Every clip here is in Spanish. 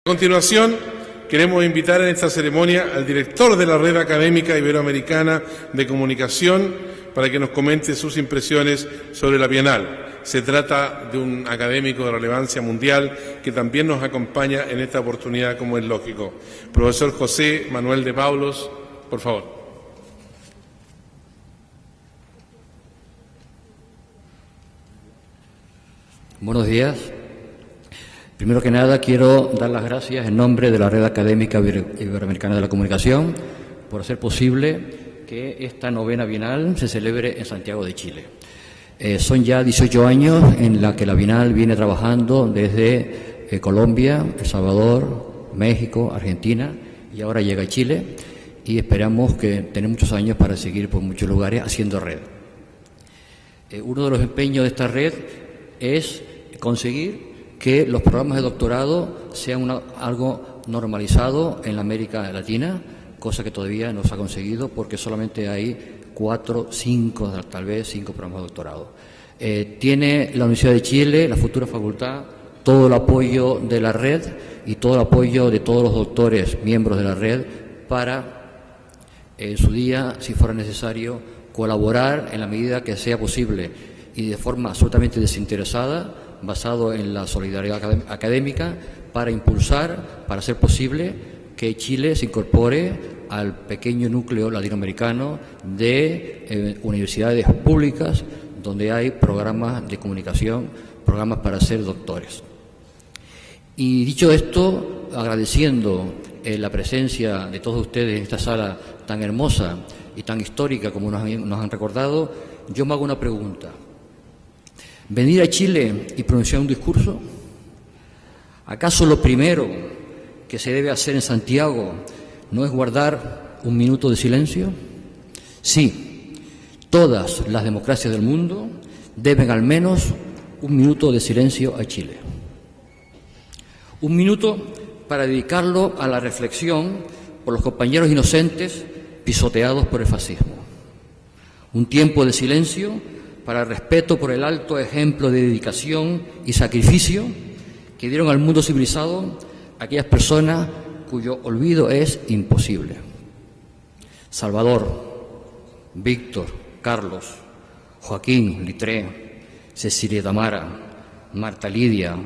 A continuación, queremos invitar en esta ceremonia al director de la Red Académica Iberoamericana de Comunicación para que nos comente sus impresiones sobre la Bienal. Se trata de un académico de relevancia mundial que también nos acompaña en esta oportunidad, como es lógico. Profesor José Manuel de Paulos, por favor. Buenos días. Primero que nada, quiero dar las gracias en nombre de la Red Académica Iberoamericana de la Comunicación por hacer posible que esta novena Bienal se celebre en Santiago de Chile. Son ya 18 años en la que la Bienal viene trabajando desde Colombia, El Salvador, México, Argentina y ahora llega a Chile y esperamos que tener muchos años para seguir por muchos lugares haciendo red. Uno de los empeños de esta red es conseguir que los programas de doctorado sean algo normalizado en la América Latina, cosa que todavía no se ha conseguido porque solamente hay 4, 5, tal vez 5 programas de doctorado. Tiene la Universidad de Chile, la futura facultad, todo el apoyo de la red y todo el apoyo de todos los doctores, miembros de la red, para en su día, si fuera necesario, colaborar en la medida que sea posible y de forma absolutamente desinteresada, basado en la solidaridad académica, para impulsar, para hacer posible que Chile se incorpore al pequeño núcleo latinoamericano de universidades públicas donde hay programas de comunicación, programas para ser doctores. Y dicho esto, agradeciendo la presencia de todos ustedes en esta sala tan hermosa y tan histórica como nos han recordado, yo me hago una pregunta. ¿Venir a Chile y pronunciar un discurso? ¿Acaso lo primero que se debe hacer en Santiago no es guardar un minuto de silencio? Sí, todas las democracias del mundo deben al menos un minuto de silencio a Chile. Un minuto para dedicarlo a la reflexión por los compañeros inocentes pisoteados por el fascismo. Un tiempo de silencio para el respeto por el alto ejemplo de dedicación y sacrificio que dieron al mundo civilizado aquellas personas cuyo olvido es imposible. Salvador, Víctor, Carlos, Joaquín, Litré, Cecilia Tamara, Marta Lidia,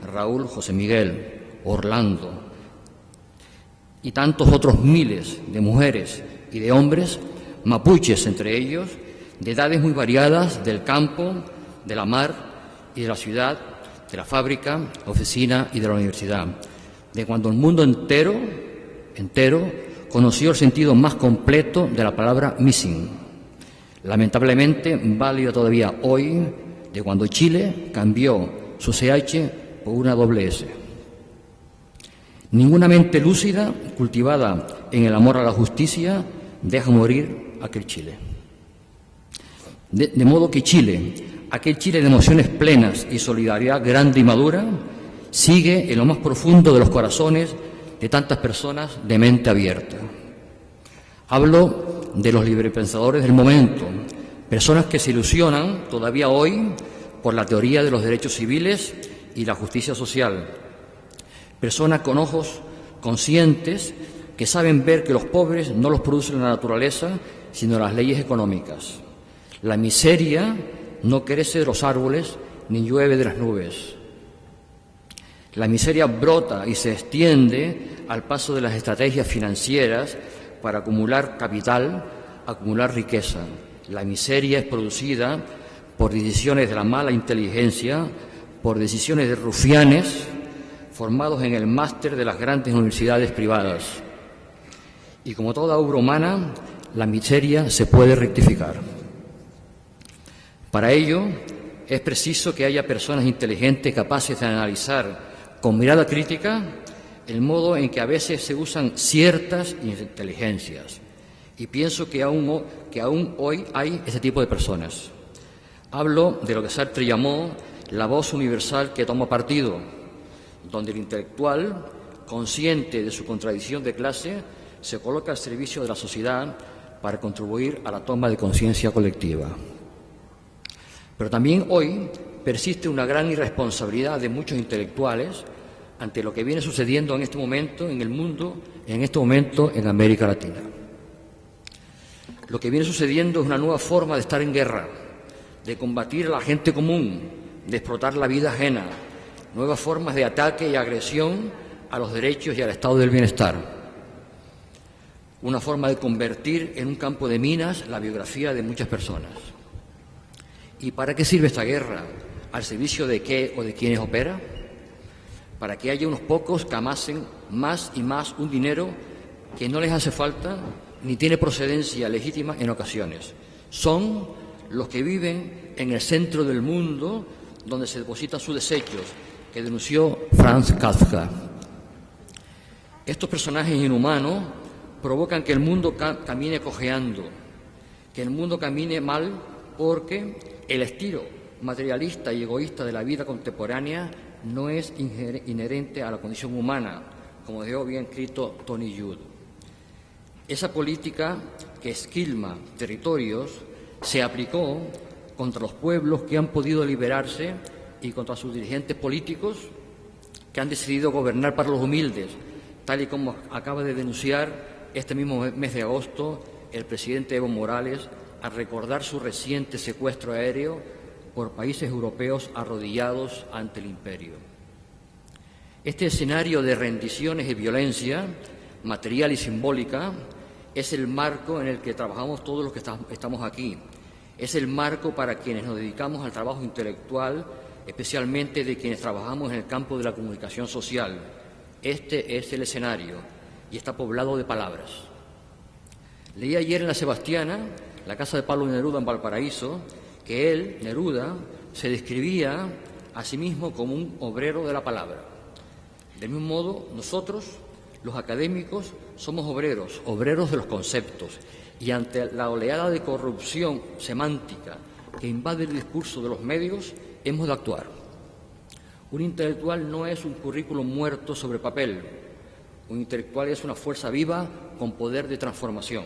Raúl José Miguel, Orlando y tantos otros miles de mujeres y de hombres, mapuches entre ellos, de edades muy variadas, del campo, de la mar y de la ciudad, de la fábrica, la oficina y de la universidad, de cuando el mundo entero conoció el sentido más completo de la palabra missing, lamentablemente válida todavía hoy, de cuando Chile cambió su CH por una doble S. Ninguna mente lúcida, cultivada en el amor a la justicia, deja morir aquel Chile. De modo que Chile, aquel Chile de emociones plenas y solidaridad grande y madura, sigue en lo más profundo de los corazones de tantas personas de mente abierta. Hablo de los librepensadores del momento, personas que se ilusionan todavía hoy por la teoría de los derechos civiles y la justicia social, personas con ojos conscientes que saben ver que los pobres no los produce la naturaleza, sino las leyes económicas. La miseria no crece de los árboles ni llueve de las nubes. La miseria brota y se extiende al paso de las estrategias financieras para acumular capital, acumular riqueza. La miseria es producida por decisiones de la mala inteligencia, por decisiones de rufianes formados en el máster de las grandes universidades privadas. Y como toda obra humana, la miseria se puede rectificar. Para ello, es preciso que haya personas inteligentes capaces de analizar con mirada crítica el modo en que a veces se usan ciertas inteligencias. Y pienso que aún hoy hay ese tipo de personas. Hablo de lo que Sartre llamó la voz universal que toma partido, donde el intelectual, consciente de su contradicción de clase, se coloca al servicio de la sociedad para contribuir a la toma de conciencia colectiva. Pero también hoy persiste una gran irresponsabilidad de muchos intelectuales ante lo que viene sucediendo en este momento en el mundo, en este momento en América Latina. Lo que viene sucediendo es una nueva forma de estar en guerra, de combatir a la gente común, de explotar la vida ajena, nuevas formas de ataque y agresión a los derechos y al estado del bienestar. Una forma de convertir en un campo de minas la biografía de muchas personas. ¿Y para qué sirve esta guerra? ¿Al servicio de qué o de quiénes opera? Para que haya unos pocos que amasen más y más un dinero que no les hace falta ni tiene procedencia legítima en ocasiones. Son los que viven en el centro del mundo donde se depositan sus desechos, que denunció Franz Kafka. Estos personajes inhumanos provocan que el mundo camine cojeando, que el mundo camine mal porque el estilo materialista y egoísta de la vida contemporánea no es inherente a la condición humana, como dejó bien escrito Tony Judd. Esa política que esquilma territorios se aplicó contra los pueblos que han podido liberarse y contra sus dirigentes políticos que han decidido gobernar para los humildes, tal y como acaba de denunciar este mismo mes de agosto el presidente Evo Morales al recordar su reciente secuestro aéreo por países europeos arrodillados ante el imperio. Este escenario de rendiciones y violencia, material y simbólica, es el marco en el que trabajamos todos los que estamos aquí. Es el marco para quienes nos dedicamos al trabajo intelectual, especialmente de quienes trabajamos en el campo de la comunicación social. Este es el escenario y está poblado de palabras. Leí ayer en La Sebastiana, la casa de Pablo Neruda en Valparaíso, que él, Neruda, se describía a sí mismo como un obrero de la palabra. Del mismo modo, nosotros, los académicos, somos obreros de los conceptos, y ante la oleada de corrupción semántica que invade el discurso de los medios, hemos de actuar. Un intelectual no es un currículum muerto sobre papel. Un intelectual es una fuerza viva con poder de transformación.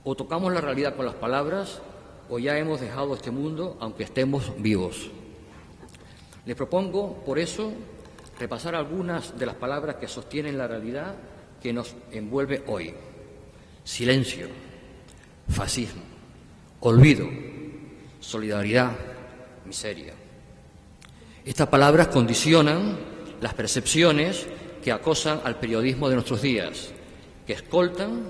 O tocamos la realidad con las palabras, o ya hemos dejado este mundo, aunque estemos vivos. Les propongo, por eso, repasar algunas de las palabras que sostienen la realidad que nos envuelve hoy. Silencio, fascismo, olvido, solidaridad, miseria. Estas palabras condicionan las percepciones que acosan al periodismo de nuestros días, que escoltan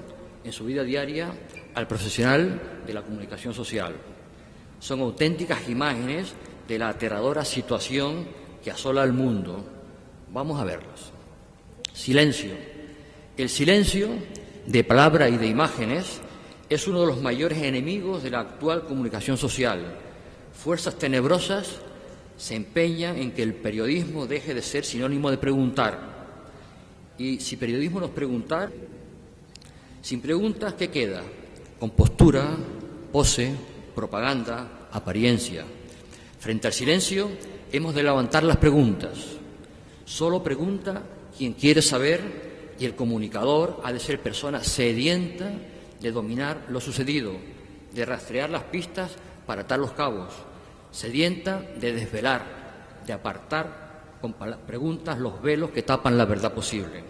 en su vida diaria al profesional de la comunicación social. Son auténticas imágenes de la aterradora situación que asola al mundo. Vamos a verlas. Silencio. El silencio de palabra y de imágenes es uno de los mayores enemigos de la actual comunicación social. Fuerzas tenebrosas se empeñan en que el periodismo deje de ser sinónimo de preguntar. Y si periodismo no es preguntar, sin preguntas, ¿qué queda? Compostura, pose, propaganda, apariencia. Frente al silencio, hemos de levantar las preguntas. Solo pregunta quien quiere saber, y el comunicador ha de ser persona sedienta de dominar lo sucedido, de rastrear las pistas para atar los cabos, sedienta de desvelar, de apartar con preguntas los velos que tapan la verdad posible.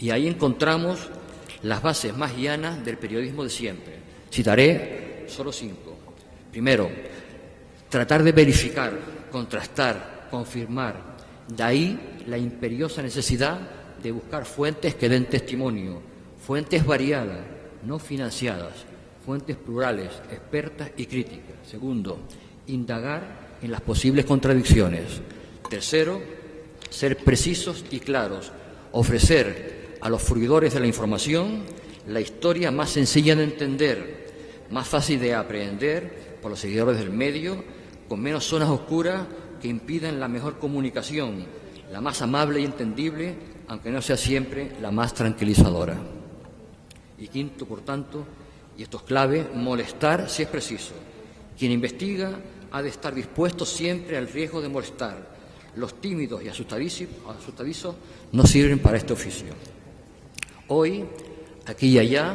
Y ahí encontramos las bases más llanas del periodismo de siempre. Citaré solo 5. Primero, tratar de verificar, contrastar, confirmar. De ahí la imperiosa necesidad de buscar fuentes que den testimonio, fuentes variadas, no financiadas, fuentes plurales, expertas y críticas. Segundo, indagar en las posibles contradicciones. Tercero, ser precisos y claros, ofrecer a los fruidores de la información la historia más sencilla de entender, más fácil de aprehender por los seguidores del medio, con menos zonas oscuras que impidan la mejor comunicación, la más amable y entendible, aunque no sea siempre la más tranquilizadora. Y quinto, por tanto, y esto es clave, molestar si es preciso. Quien investiga ha de estar dispuesto siempre al riesgo de molestar. Los tímidos y asustadizos no sirven para este oficio. Hoy, aquí y allá,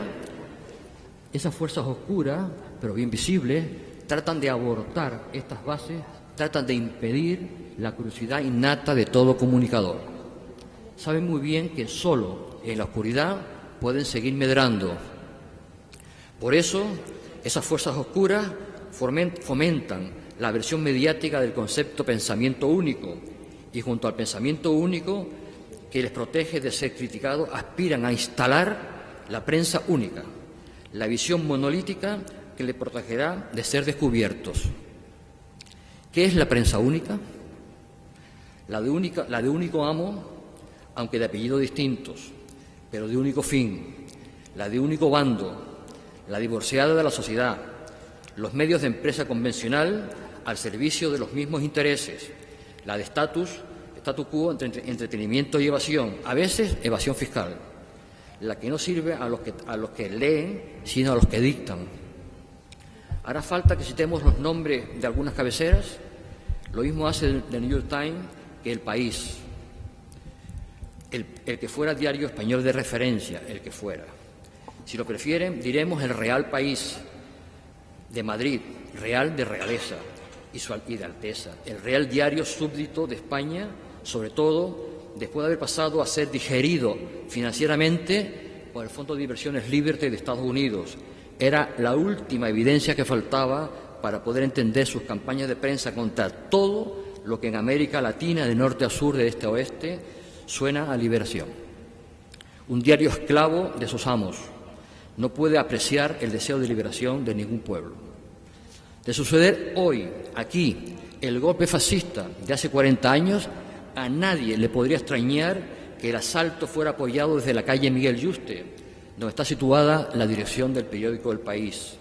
esas fuerzas oscuras, pero bien visibles, tratan de abortar estas bases tratan de impedir la curiosidad innata de todo comunicador. Saben muy bien que solo en la oscuridad pueden seguir medrando. Por eso, esas fuerzas oscuras fomentan la versión mediática del concepto pensamiento único, y junto al pensamiento único que les protege de ser criticados, aspiran a instalar la prensa única, la visión monolítica que les protegerá de ser descubiertos. ¿Qué es la prensa única? La de único amo, aunque de apellidos distintos, pero de único fin, la de único bando, la divorciada de la sociedad, los medios de empresa convencional al servicio de los mismos intereses, la de statu quo entre entretenimiento y evasión, a veces evasión fiscal, la que no sirve a los que leen, sino a los que dictan. Hará falta que citemos los nombres de algunas cabeceras. Lo mismo hace el New York Times que El País, el que fuera diario español de referencia, el que fuera. Si lo prefieren, diremos El Real País de Madrid, Real de realeza y de alteza, el Real Diario súbdito de España, sobre todo después de haber pasado a ser digerido financieramente por el Fondo de Inversiones Liberty de Estados Unidos. Era la última evidencia que faltaba para poder entender sus campañas de prensa contra todo lo que en América Latina, de norte a sur, de este a oeste, suena a liberación. Un diario esclavo de sus amos no puede apreciar el deseo de liberación de ningún pueblo. De suceder hoy, aquí, el golpe fascista de hace 40 años, a nadie le podría extrañar que el asalto fuera apoyado desde la calle Miguel Yuste, donde está situada la dirección del periódico El País.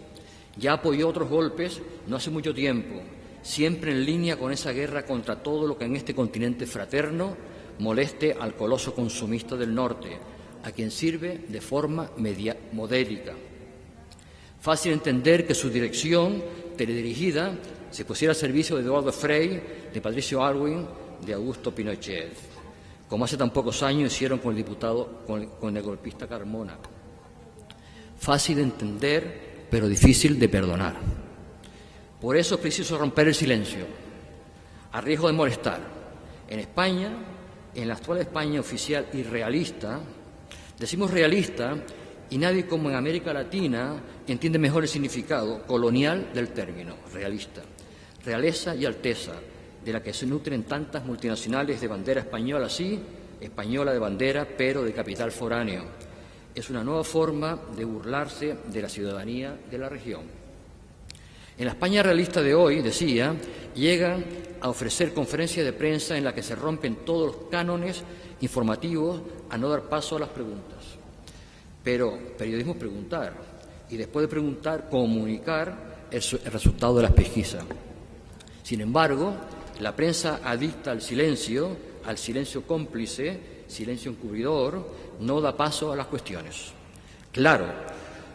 Ya apoyó otros golpes no hace mucho tiempo, siempre en línea con esa guerra contra todo lo que en este continente fraterno moleste al coloso consumista del norte, a quien sirve de forma modélica. Fácil entender que su dirección teledirigida se pusiera al servicio de Eduardo Frei, de Patricio Aylwin, de Augusto Pinochet, como hace tan pocos años hicieron con el golpista Carmona. Fácil de entender, pero difícil de perdonar. Por eso es preciso romper el silencio, a riesgo de molestar. En España, en la actual España oficial y realista, decimos realista y nadie como en América Latina entiende mejor el significado colonial del término, realista. Realeza y alteza, de la que se nutren tantas multinacionales de bandera española, sí, española de bandera, pero de capital foráneo. Es una nueva forma de burlarse de la ciudadanía de la región. En la España realista de hoy, decía, llegan a ofrecer conferencias de prensa en las que se rompen todos los cánones informativos a no dar paso a las preguntas. Pero periodismo es preguntar, y después de preguntar, comunicar el resultado de las pesquisas. Sin embargo, la prensa adicta al silencio cómplice, silencio encubridor, no da paso a las cuestiones. Claro,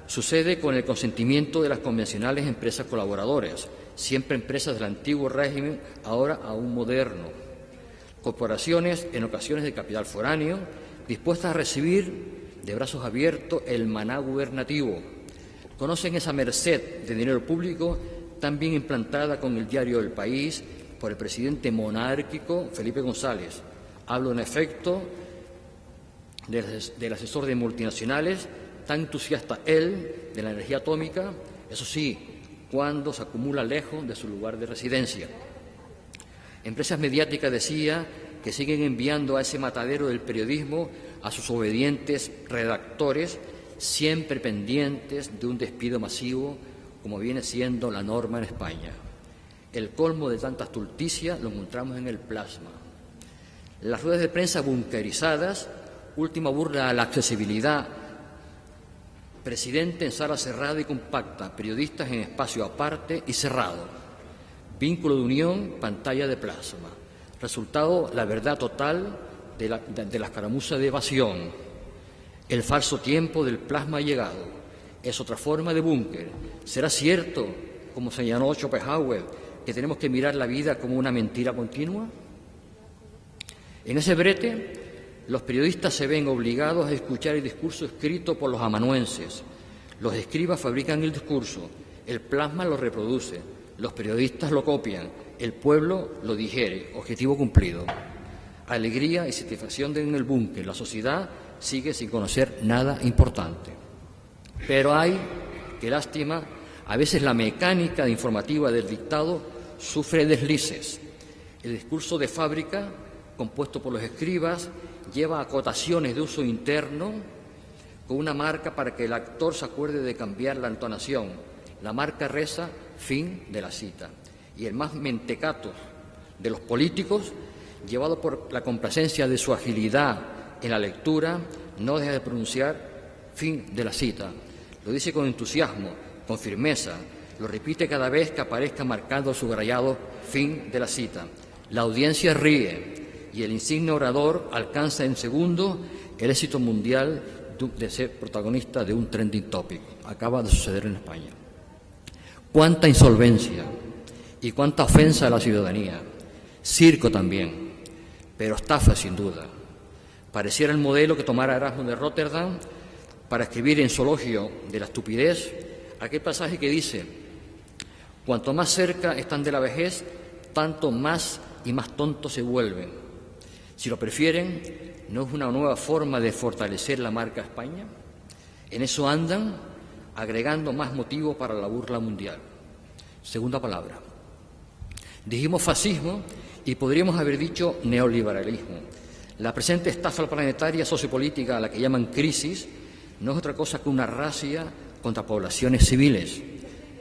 sucede con el consentimiento de las convencionales empresas colaboradoras, siempre empresas del antiguo régimen, ahora aún moderno. Corporaciones, en ocasiones de capital foráneo, dispuestas a recibir de brazos abiertos el maná gubernativo. Conocen esa merced de dinero público tan bien implantada con el diario El País por el presidente monárquico Felipe González. Hablo, en efecto, del asesor de multinacionales, tan entusiasta él de la energía atómica, eso sí, cuando se acumula lejos de su lugar de residencia. Empresas mediáticas, decía, que siguen enviando a ese matadero del periodismo a sus obedientes redactores, siempre pendientes de un despido masivo, como viene siendo la norma en España. El colmo de tanta estulticia lo encontramos en el plasma. Las ruedas de prensa bunkerizadas, última burla a la accesibilidad. Presidente en sala cerrada y compacta, periodistas en espacio aparte y cerrado. Vínculo de unión, pantalla de plasma. Resultado, la verdad total de la escaramuza de evasión. El falso tiempo del plasma llegado. Es otra forma de búnker. ¿Será cierto, como señaló Schopenhauer, que tenemos que mirar la vida como una mentira continua? En ese brete, los periodistas se ven obligados a escuchar el discurso escrito por los amanuenses. Los escribas fabrican el discurso, el plasma lo reproduce, los periodistas lo copian el pueblo lo digiere, objetivo cumplido. Alegría y satisfacción en el búnker, la sociedad sigue sin conocer nada importante. Pero hay, qué lástima, a veces la mecánica informativa del dictado sufre deslices. El discurso de fábrica, compuesto por los escribas, lleva acotaciones de uso interno con una marca para que el actor se acuerde de cambiar la entonación. La marca reza fin de la cita. Y el más mentecato de los políticos, llevado por la complacencia de su agilidad en la lectura, no deja de pronunciar fin de la cita. Lo dice con entusiasmo, con firmeza, lo repite cada vez que aparezca marcado subrayado fin de la cita. La audiencia ríe y el insigne orador alcanza en segundo el éxito mundial de ser protagonista de un trending topic. Acaba de suceder en España. Cuánta insolvencia y cuánta ofensa a la ciudadanía. Circo también, pero estafa sin duda. Pareciera el modelo que tomara Erasmo de Róterdam para escribir en su elogio de la estupidez aquel pasaje que dice: cuanto más cerca están de la vejez, tanto más y más tontos se vuelven. Si lo prefieren, ¿no es una nueva forma de fortalecer la marca España? En eso andan, agregando más motivos para la burla mundial. Segunda palabra. Dijimos fascismo y podríamos haber dicho neoliberalismo. La presente estafa planetaria sociopolítica a la que llaman crisis no es otra cosa que una racia contra poblaciones civiles.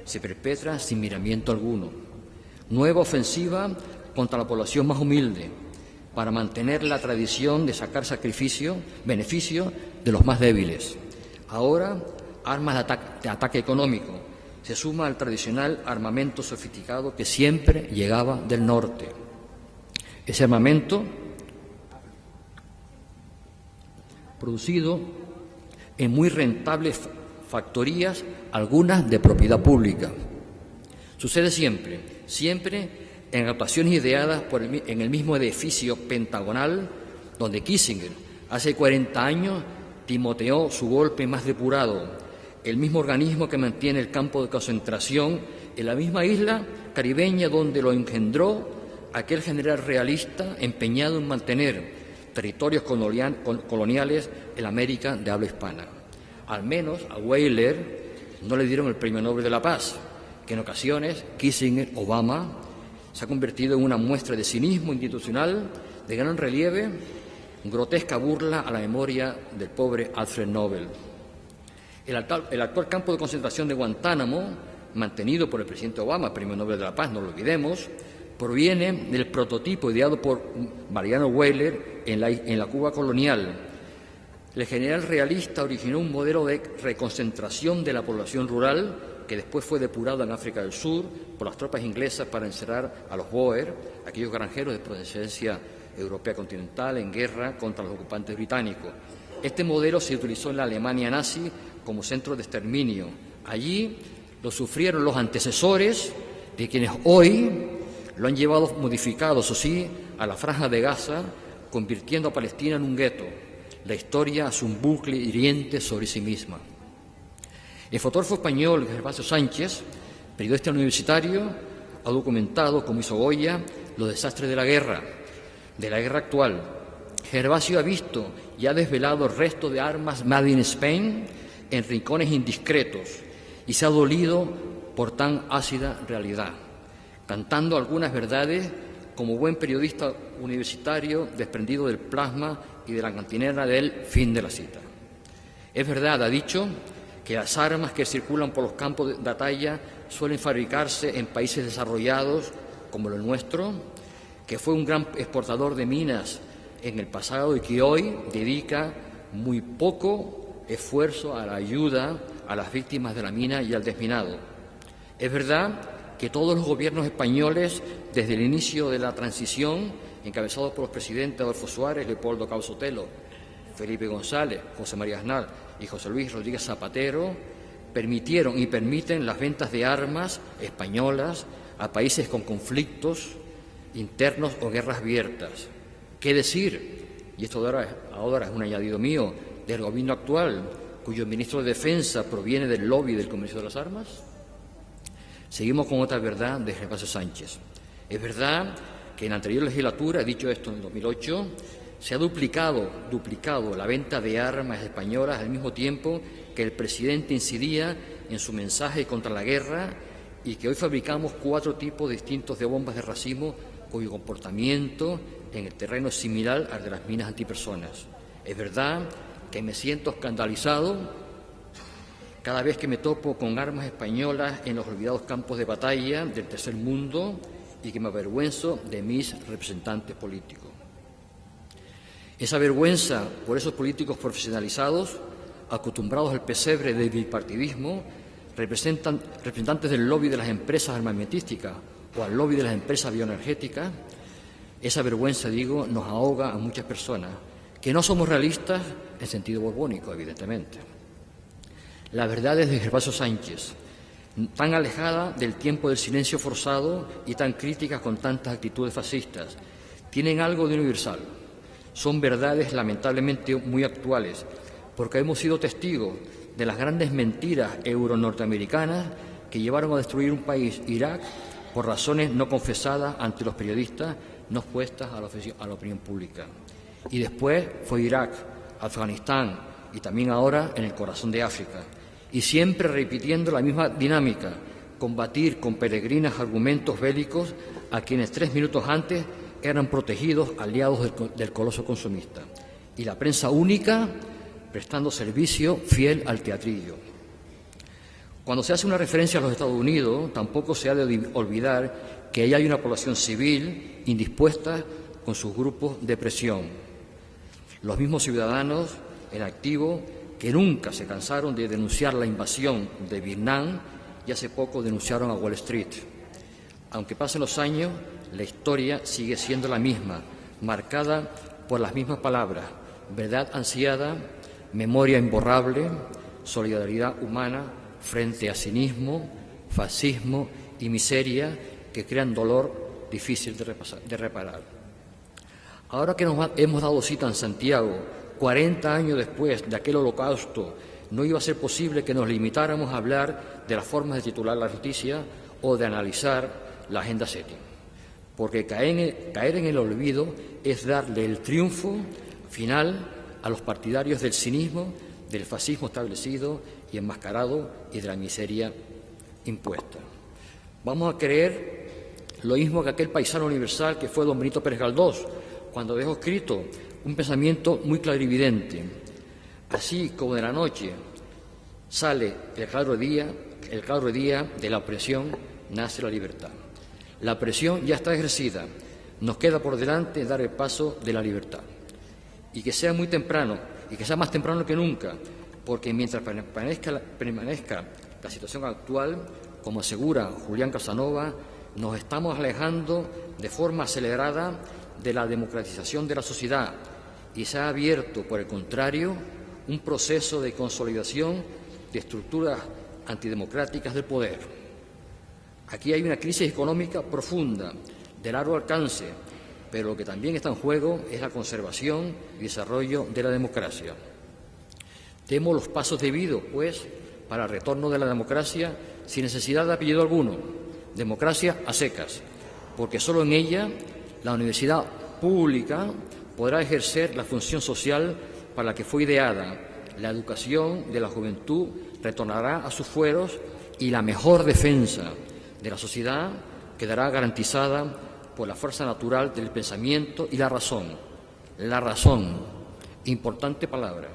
Se perpetra sin miramiento alguno. Nueva ofensiva contra la población más humilde, para mantener la tradición de sacar beneficio de los más débiles. Ahora, armas de ataque económico. Se suma al tradicional armamento sofisticado que siempre llegaba del norte. Ese armamento, producido en muy rentables factorías, algunas de propiedad pública. Sucede siempre en actuaciones ideadas en el mismo edificio pentagonal donde Kissinger, hace 40 años, timoteó su golpe más depurado, el mismo organismo que mantiene el campo de concentración en la misma isla caribeña donde lo engendró aquel general realista empeñado en mantener territorios coloniales en la América de habla hispana. Al menos a Weyler no le dieron el Premio Nobel de la Paz, que en ocasiones Kissinger, Obama, se ha convertido en una muestra de cinismo institucional de gran relieve, grotesca burla a la memoria del pobre Alfred Nobel. El actual campo de concentración de Guantánamo, mantenido por el presidente Obama, Premio Nobel de la Paz, no lo olvidemos, proviene del prototipo ideado por Mariano Weyler en la Cuba colonial. El general realista originó un modelo de reconcentración de la población rural que después fue depurado en África del Sur por las tropas inglesas para encerrar a los Boer, aquellos granjeros de procedencia europea continental, en guerra contra los ocupantes británicos. Este modelo se utilizó en la Alemania nazi como centro de exterminio. Allí lo sufrieron los antecesores de quienes hoy lo han llevado modificado, eso sí, a la Franja de Gaza, convirtiendo a Palestina en un gueto. La historia hace un bucle hiriente sobre sí misma. El fotógrafo español Gervasio Sánchez, periodista universitario, ha documentado, como hizo Goya, los desastres de la guerra actual. Gervasio ha visto y ha desvelado restos de armas made in Spain en rincones indiscretos y se ha dolido por tan ácida realidad, cantando algunas verdades como buen periodista universitario desprendido del plasma y de la cantinera del fin de la cita. Es verdad, ha dicho, que las armas que circulan por los campos de batalla suelen fabricarse en países desarrollados como el nuestro, que fue un gran exportador de minas en el pasado y que hoy dedica muy poco esfuerzo a la ayuda a las víctimas de la mina y al desminado. Es verdad que todos los gobiernos españoles, desde el inicio de la transición, encabezados por los presidentes Adolfo Suárez, Leopoldo Cao Sotelo, Felipe González, José María Aznar y José Luis Rodríguez Zapatero, permitieron y permiten las ventas de armas españolas a países con conflictos internos o guerras abiertas. ¿Qué decir? Y esto ahora es un añadido mío, del gobierno actual, cuyo ministro de Defensa proviene del lobby del comercio de las armas. Seguimos con otra verdad de Gervasio Sánchez. Es verdad que en la anterior legislatura, he dicho esto en 2008, se ha duplicado la venta de armas españolas al mismo tiempo que el presidente incidía en su mensaje contra la guerra y que hoy fabricamos 4 tipos distintos de bombas de racimo cuyo comportamiento en el terreno es similar al de las minas antipersonas. Es verdad que me siento escandalizado cada vez que me topo con armas españolas en los olvidados campos de batalla del tercer mundo y que me avergüenzo de mis representantes políticos. Esa vergüenza por esos políticos profesionalizados, acostumbrados al pesebre del bipartidismo, representantes del lobby de las empresas armamentísticas o al lobby de las empresas bioenergéticas, esa vergüenza, digo, nos ahoga a muchas personas, que no somos realistas en sentido borbónico, evidentemente. La verdad es de Gervasio Sánchez, tan alejada del tiempo del silencio forzado y tan crítica con tantas actitudes fascistas, tienen algo de universal. Son verdades lamentablemente muy actuales, porque hemos sido testigos de las grandes mentiras euro-norteamericanas que llevaron a destruir un país, Irak, por razones no confesadas ante los periodistas, no expuestas a la opinión pública. Y después fue Irak, Afganistán y también ahora en el corazón de África. Y siempre repitiendo la misma dinámica, combatir con peregrinos argumentos bélicos a quienes 3 minutos antes eran protegidos aliados del coloso consumista. Y la prensa única prestando servicio fiel al teatrillo. Cuando se hace una referencia a los Estados Unidos, tampoco se ha de olvidar que ahí hay una población civil indispuesta con sus grupos de presión. Los mismos ciudadanos en activo que nunca se cansaron de denunciar la invasión de Vietnam y hace poco denunciaron a Wall Street. Aunque pasen los años, la historia sigue siendo la misma, marcada por las mismas palabras: verdad ansiada, memoria imborrable, solidaridad humana frente a cinismo, fascismo y miseria que crean dolor difícil de reparar. Ahora que nos hemos dado cita en Santiago, 40 años después de aquel holocausto, no iba a ser posible que nos limitáramos a hablar de las formas de titular la noticia o de analizar la agenda setting, porque caer en el olvido es darle el triunfo final a los partidarios del cinismo, del fascismo establecido y enmascarado y de la miseria impuesta. Vamos a creer lo mismo que aquel paisano universal que fue don Benito Pérez Galdós, cuando dejó escrito un pensamiento muy clarividente: así como de la noche sale el claro día de la opresión nace la libertad. La opresión ya está ejercida, nos queda por delante dar el paso de la libertad. Y que sea muy temprano, y que sea más temprano que nunca, porque mientras permanezca la situación actual, como asegura Julián Casanova, nos estamos alejando de forma acelerada de la democratización de la sociedad y se ha abierto, por el contrario, un proceso de consolidación de estructuras antidemocráticas del poder. Aquí hay una crisis económica profunda, de largo alcance, pero lo que también está en juego es la conservación y desarrollo de la democracia. Demos los pasos debidos, pues, para el retorno de la democracia sin necesidad de apellido alguno, democracia a secas, porque solo en ella la universidad pública podrá ejercer la función social para la que fue ideada. La educación de la juventud retornará a sus fueros y la mejor defensa de la sociedad quedará garantizada por la fuerza natural del pensamiento y la razón. La razón, importante palabra.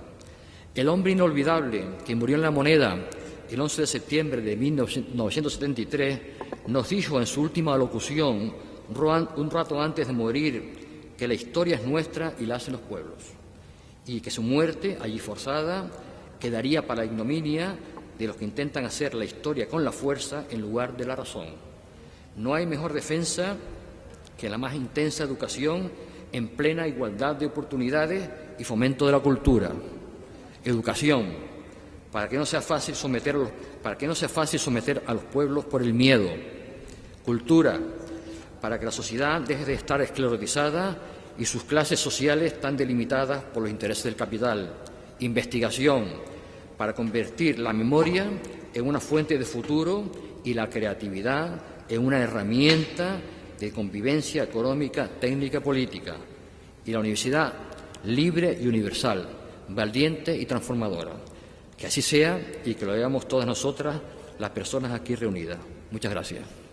El hombre inolvidable que murió en La Moneda el 11 de septiembre de 1973 nos dijo en su última locución, un rato antes de morir, que la historia es nuestra y la hacen los pueblos, y que su muerte, allí forzada, quedaría para la ignominia de los que intentan hacer la historia con la fuerza en lugar de la razón. No hay mejor defensa que la más intensa educación en plena igualdad de oportunidades y fomento de la cultura. Educación, para que no sea fácil someter a los pueblos por el miedo. Cultura, para que la sociedad deje de estar esclerotizada y sus clases sociales tan delimitadas por los intereses del capital. Investigación, para convertir la memoria en una fuente de futuro y la creatividad en una herramienta de convivencia económica, técnica, política, y la universidad libre y universal, valiente y transformadora. Que así sea y que lo veamos todas nosotras, las personas aquí reunidas. Muchas gracias.